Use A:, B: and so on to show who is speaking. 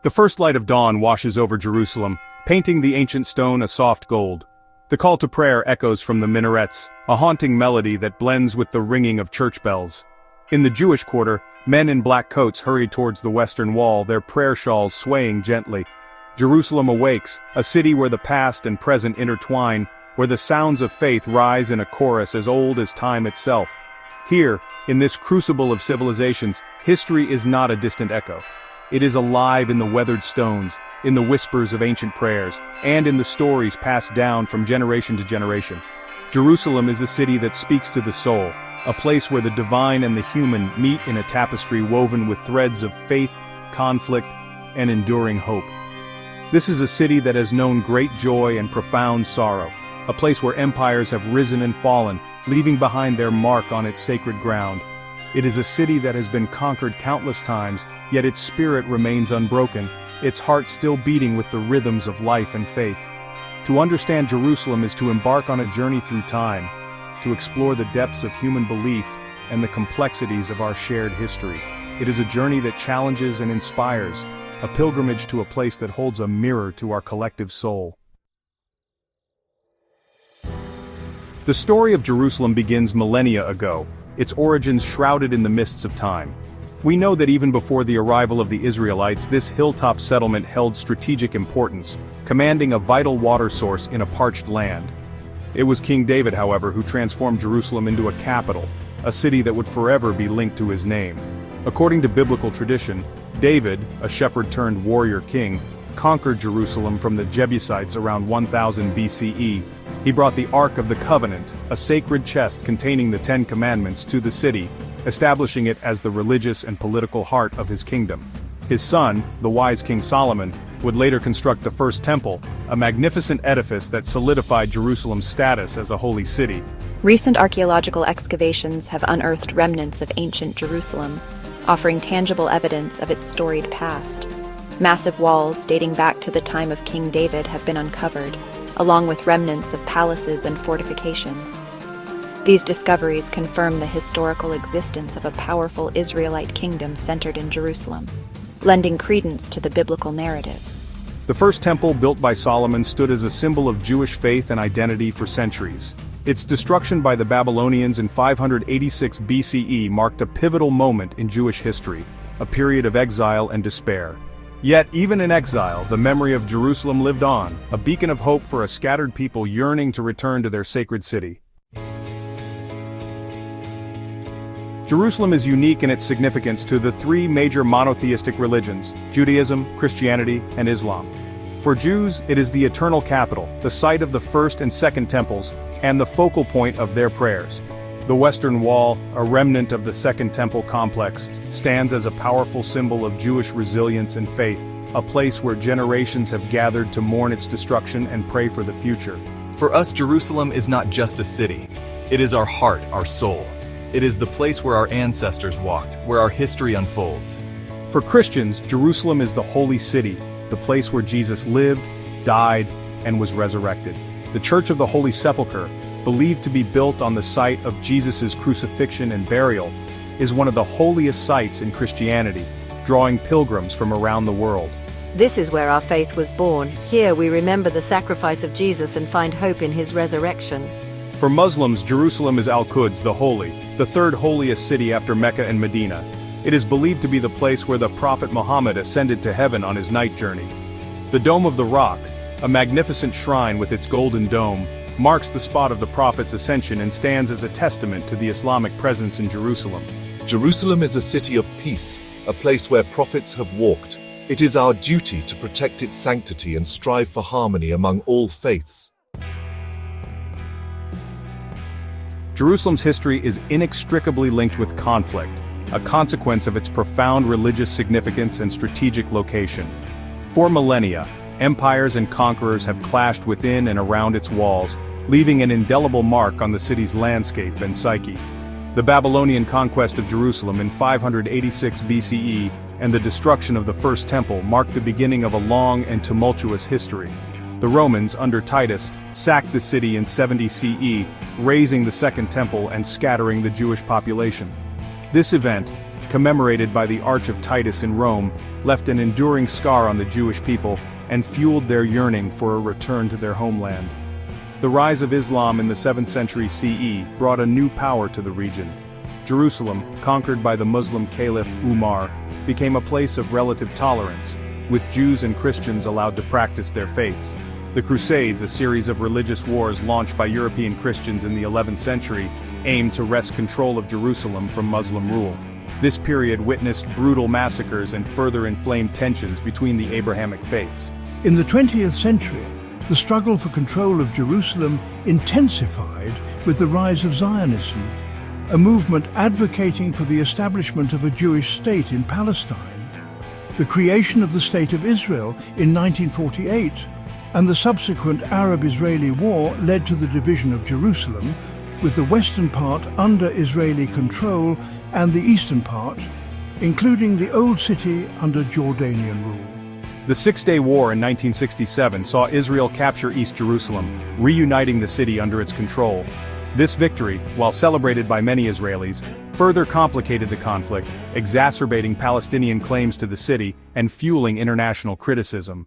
A: The first light of dawn washes over Jerusalem, painting the ancient stone a soft gold. The call to prayer echoes from the minarets, a haunting melody that blends with the ringing of church bells. In the Jewish quarter, men in black coats hurry towards the western wall, their prayer shawls swaying gently. Jerusalem awakes, a city where the past and present intertwine, where the sounds of faith rise in a chorus as old as time itself. Here, in this crucible of civilizations, history is not a distant echo. It is alive in the weathered stones, in the whispers of ancient prayers, and in the stories passed down from generation to generation. Jerusalem is a city that speaks to the soul, a place where the divine and the human meet in a tapestry woven with threads of faith, conflict, and enduring hope. This is a city that has known great joy and profound sorrow, a place where empires have risen and fallen, leaving behind their mark on its sacred ground. It is a city that has been conquered countless times, yet its spirit remains unbroken, its heart still beating with the rhythms of life and faith. To understand Jerusalem is to embark on a journey through time, to explore the depths of human belief and the complexities of our shared history. It is a journey that challenges and inspires, a pilgrimage to a place that holds a mirror to our collective soul. The story of Jerusalem begins millennia ago, its origins shrouded in the mists of time. We know that even before the arrival of the Israelites, this hilltop settlement held strategic importance, commanding a vital water source in a parched land. It was King David, however, who transformed Jerusalem into a capital, a city that would forever be linked to his name. According to biblical tradition, David, a shepherd-turned-warrior king, conquered Jerusalem from the Jebusites around 1000 BCE. He brought the Ark of the Covenant, a sacred chest containing the Ten Commandments, to the city, establishing it as the religious and political heart of his kingdom. His son, the wise King Solomon, would later construct the first temple, a magnificent edifice that solidified Jerusalem's status as a holy city.
B: Recent archaeological excavations have unearthed remnants of ancient Jerusalem, offering tangible evidence of its storied past. Massive walls dating back to the time of King David have been uncovered, along with remnants of palaces and fortifications. These discoveries confirm the historical existence of a powerful Israelite kingdom centered in Jerusalem, lending credence to the biblical narratives.
A: The first temple built by Solomon stood as a symbol of Jewish faith and identity for centuries. Its destruction by the Babylonians in 586 BCE marked a pivotal moment in Jewish history, a period of exile and despair. Yet, even in exile, the memory of Jerusalem lived on, a beacon of hope for a scattered people yearning to return to their sacred city. Jerusalem is unique in its significance to the three major monotheistic religions: Judaism, Christianity, and Islam. For Jews, it is the eternal capital, the site of the first and second temples, and the focal point of their prayers. The Western Wall, a remnant of the Second Temple complex, stands as a powerful symbol of Jewish resilience and faith, a place where generations have gathered to mourn its destruction and pray for the future.
C: For us, Jerusalem is not just a city. It is our heart, our soul. It is the place where our ancestors walked, where our history unfolds.
A: For Christians, Jerusalem is the holy city, the place where Jesus lived, died, and was resurrected. The Church of the Holy Sepulchre, believed to be built on the site of Jesus' crucifixion and burial, is one of the holiest sites in Christianity, drawing pilgrims from around the world.
D: This is where our faith was born. Here we remember the sacrifice of Jesus and find hope in his resurrection.
A: For Muslims, Jerusalem is Al-Quds, the Holy, the third holiest city after Mecca and Medina. It is believed to be the place where the Prophet Muhammad ascended to heaven on his night journey. The Dome of the Rock, a magnificent shrine with its golden dome, marks the spot of the Prophet's ascension and stands as a testament to the Islamic presence in Jerusalem.
E: Jerusalem is a city of peace, a place where prophets have walked. It is our duty to protect its sanctity and strive for harmony among all faiths.
A: Jerusalem's history is inextricably linked with conflict, a consequence of its profound religious significance and strategic location. For millennia, empires and conquerors have clashed within and around its walls, leaving an indelible mark on the city's landscape and psyche. The Babylonian conquest of Jerusalem in 586 BCE and the destruction of the First Temple marked the beginning of a long and tumultuous history. The Romans, under Titus, sacked the city in 70 CE, razing the Second Temple and scattering the Jewish population. This event, commemorated by the Arch of Titus in Rome, left an enduring scar on the Jewish people and fueled their yearning for a return to their homeland. The rise of Islam in the 7th century CE brought a new power to the region. Jerusalem, conquered by the Muslim Caliph Umar, became a place of relative tolerance, with Jews and Christians allowed to practice their faiths. The Crusades, a series of religious wars launched by European Christians in the 11th century, aimed to wrest control of Jerusalem from Muslim rule. This period witnessed brutal massacres and further inflamed tensions between the Abrahamic faiths.
F: In the 20th century, the struggle for control of Jerusalem intensified with the rise of Zionism, a movement advocating for the establishment of a Jewish state in Palestine, the creation of the State of Israel in 1948, and the subsequent Arab-Israeli War led to the division of Jerusalem, with the western part under Israeli control and the eastern part, including the Old City, under Jordanian rule.
A: The Six-Day War in 1967 saw Israel capture East Jerusalem, reuniting the city under its control. This victory, while celebrated by many Israelis, further complicated the conflict, exacerbating Palestinian claims to the city and fueling international criticism.